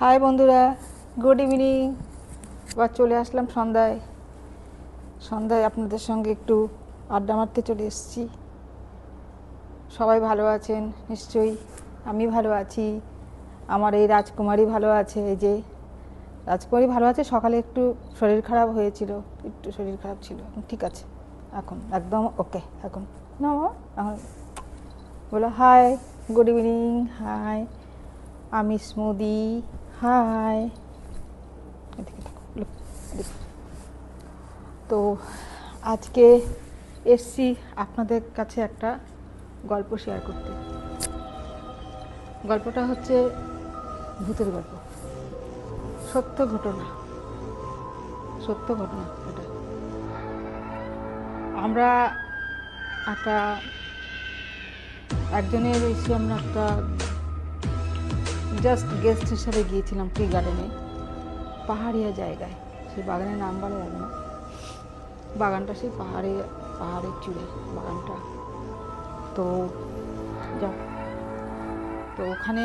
High বন্ধুরা, good evening. এবার চলে আসলাম সন্ধ্যায় আপনাদের সঙ্গে একটু আড্ডা মারতে চলে এসেছি। সবাই ভালো আছেন নিশ্চয়ই, আমি ভালো আছি। আমার এই রাজকুমারী ভালো আছে, এই যে রাজকুমারী ভালো আছে। সকালে একটু শরীর খারাপ হয়েছিল, একটু শরীর খারাপ ছিল, এখন ঠিক আছে, এখন একদম ওকে। এখন না এখন বলো হাই, গুড ইভিনিং। হাই, আমি স্মুদি। হাই। তো আজকে এসছি আপনাদের কাছে একটা গল্প শেয়ার করতে। গল্পটা হচ্ছে ভূতের গল্প, সত্য ঘটনা এটা। আমরা একজনের এসে আমরা একটা জাস্ট গেস্ট হিসাবে গিয়েছিলাম ট্রি গার্ডেনে, পাহাড়িয়া জায়গায়। সেই বাগানের নাম বলা যাবে না, বাগানটা সেই পাহাড়ের চূড়ে বাগানটা। তো ওখানে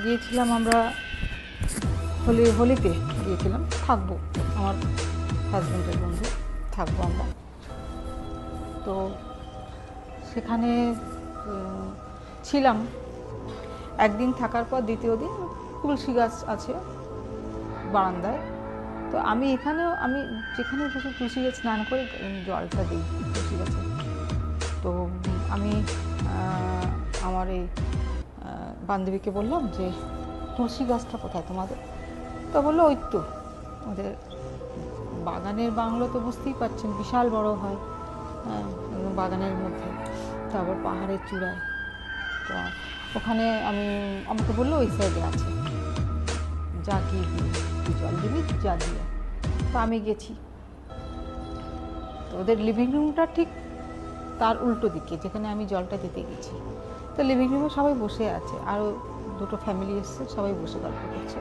গিয়েছিলাম আমরা, হোলিতে গিয়েছিলাম, থাকবো, আমার হাজব্যান্ডের বন্ধু, থাকবো আমরা। তো সেখানে ছিলাম একদিন, থাকার পর দ্বিতীয় দিন তুলসী গাছ আছে বারান্দায়। তো আমি যেখানে বসে তুলসী গাছ স্নান করে জলটা দিই তুলসী গাছে। তো আমি আমার এই বান্ধবীকে বললাম যে তুলসী গাছটা কোথায় তোমাদের? তো বললো ওই তো ওদের বাগানের বাংলো, তো বুঝতেই পারছেন বিশাল বড় হয়, বাগানের মধ্যে, তারপর পাহাড়ের চূড়ায়। তো ওখানে আমাকে বললো ওই সাইডে আছে, যা গিয়ে তুই জল দিবি, যা দিয়ে। তো আমি গেছি। তো ওদের লিভিং রুমটা ঠিক তার উল্টো দিকে, যেখানে আমি জলটা দিতে গেছি। তো লিভিং রুমে সবাই বসে আছে, আরও দুটো ফ্যামিলি এসছে, সবাই বসে গল্প করছে।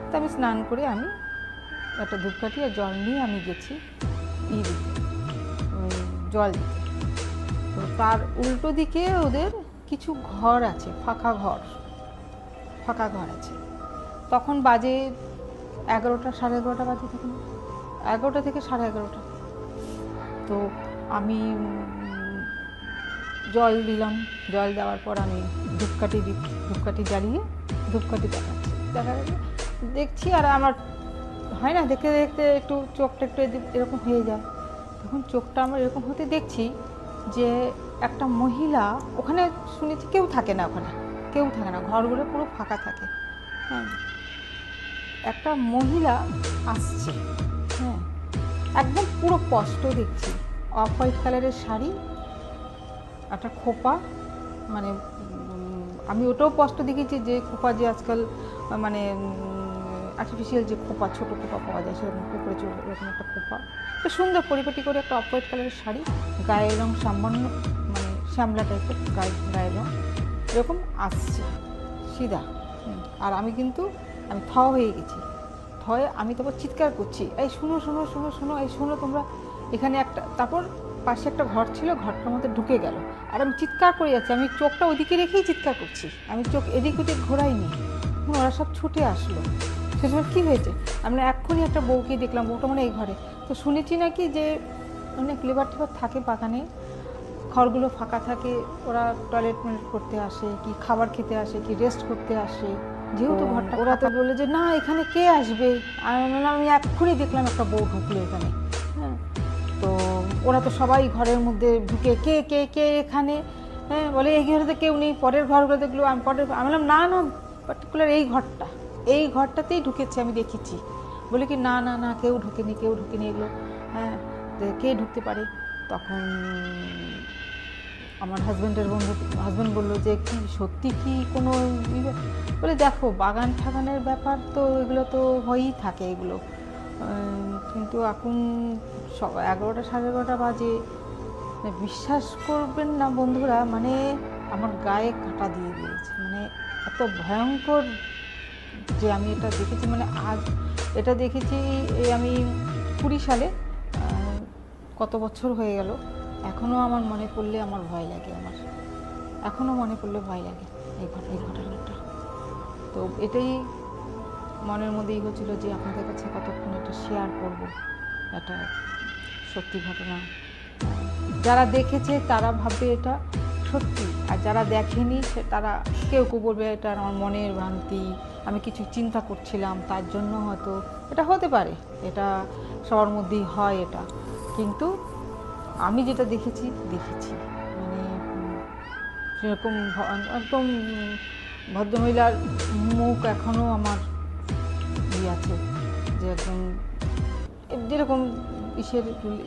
তো আমি স্নান করে আমি একটা ধূপকাঠি আর জল নিয়ে আমি গেছি জল দিতে। তো তার উল্টো দিকে ওদের কিছু ঘর আছে, ফাঁকা ঘর আছে। তখন বাজে 11টা, 11:30 বাজে, তখন 11টা থেকে 11:30। তো আমি জল দিলাম, জল দেওয়ার পর আমি ধূপকাঠি জ্বালিয়ে ধূপকাঠি দেখছি। আর আমার হয় না, দেখতে দেখতে একটু চোখটা একটু এরকম হয়ে যায়। তখন চোখটা আমার এরকম হতে দেখছি যে একটা মহিলা, ওখানে শুনেছি কেউ থাকে না, ঘরগুলো পুরো ফাঁকা থাকে। হ্যাঁ, একটা মহিলা আসছে, হ্যাঁ, একদম পুরো স্পষ্ট দেখছি, অফ হোয়াইট কালারের শাড়ি, একটা খোপা, মানে আমি ওটাও স্পষ্ট দেখেছি যে খোপা, যে আজকাল মানে আর্টিফিশিয়াল যে খোপা, ছোটো খোপা পাওয়া যায়, সেরকম উপরে চলে এরকম একটা খোপা, একটা সুন্দর পরিপাটি করে একটা অফ হোয়াইট কালারের শাড়ি, গায়ের রং সামান্য মানে শ্যামলা টাইপের গায়ের রং, এরকম আসছে সিধা। আর আমি থ হয়ে গেছি, থয়ে আমি তারপর চিৎকার করছি, এই শোনো, এই শোনো তোমরা, এখানে একটা। তারপর পাশে একটা ঘর ছিল, ঘরটার মধ্যে ঢুকে গেল। আর আমি চিৎকার করে যাচ্ছি, আমি চোখটা ওইদিকে রেখেই চিৎকার করছি, আমি চোখ এদিক ওদিক ঘোরাইনি। ওরা সব ছুটে আসলো। সে সময় কী হয়েছে, আমরা এক্ষুনি একটা বউকে দেখলাম, বউটা মানে এই ঘরে। তো শুনেছি নাকি যে অনেক লেবার টেবার থাকে বাগানে, ঘরগুলো ফাঁকা থাকে, ওরা টয়লেট করতে আসে, কি খাবার খেতে আসে, কি রেস্ট করতে আসে, যেহেতু ঘরটা। ওরা তো বললো যে না, এখানে কে আসবে। আমি এক্ষুনি দেখলাম একটা বউ ঢুকলো এখানে। হ্যাঁ, তো ওরা তো সবাই ঘরের মধ্যে ঢুকে কে কে কে এখানে, হ্যাঁ, বলে এই ঘরেতে কেউ নেই, পরের ঘরগুলো দেখলো। আমি বললাম না, পার্টিকুলার এই ঘরটাতেই ঢুকেছে, আমি দেখেছি। বলে কি না, কেউ ঢুকেনি এগুলো, হ্যাঁ, কে ঢুকতে পারে। তখন আমার হাজব্যান্ড বললো যে কি সত্যি কি কোনো, বলে দেখো বাগান ঠাগানের ব্যাপার তো এগুলো তো হয়েই থাকে এগুলো, কিন্তু এখন 11টা 11:30 বাজে। বিশ্বাস করবেন না বন্ধুরা, মানে আমার গায়ে কাঁটা দিয়ে দিয়েছে, মানে এত ভয়ঙ্কর যে আমি এটা দেখেছি। মানে আজ এটা দেখেছি আমি 20 সালে, কত বছর হয়ে গেল, এখনও আমার মনে পড়লে আমার ভয় লাগে, এই ঘটনাটা। তো এটাই মনের মধ্যেই হচ্ছিল যে আপনাদের কাছে কতক্ষণ এটা শেয়ার করব, একটা সত্যি ঘটনা। যারা দেখেছে তারা ভাববে এটা সত্যি, আর যারা দেখেনি সে তারা কেউ কেউ বলবে এটা আমার মনের ভ্রান্তি, আমি কিছু চিন্তা করছিলাম তার জন্য হয়তো এটা হতে পারে, এটা সবার মধ্যেই হয় এটা। কিন্তু আমি যেটা দেখেছি মানে সেরকম একদম ভদ্রমহিলার মুখ এখনও আমার আছে, যে একদম যেরকম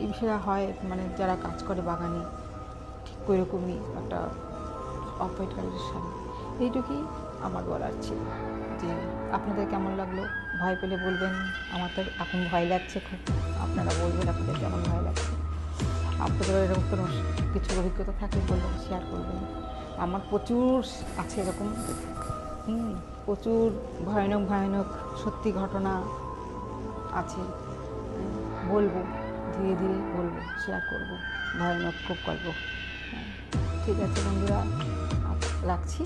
ইসেরা হয়, মানে যারা কাজ করে বাগানে, ঠিক ওইরকমই একটা অফ হোয়াইট কালারের শাড়ি। এইটুকুই আমার বলার ছিল। যে আপনাদের কেমন লাগলো, ভয় পেলে বলবেন। আমার তো এখন ভয় লাগছে খুব, আপনারা বলবেন আপনাদের কেমন ভয় লাগছে। আপনাদের এরকম কোনো কিছু অভিজ্ঞতা থাকলে বলবেন, শেয়ার করবেন। আমার প্রচুর আছে এরকম, প্রচুর ভয়ানক ভয়ানক সত্যি ঘটনা আছে, বলবো, ধীরে ধীরে বলবো, শেয়ার করবো, ভয়ানক খুব গল্প। ঠিক আছে বন্ধুরা, রাখছি।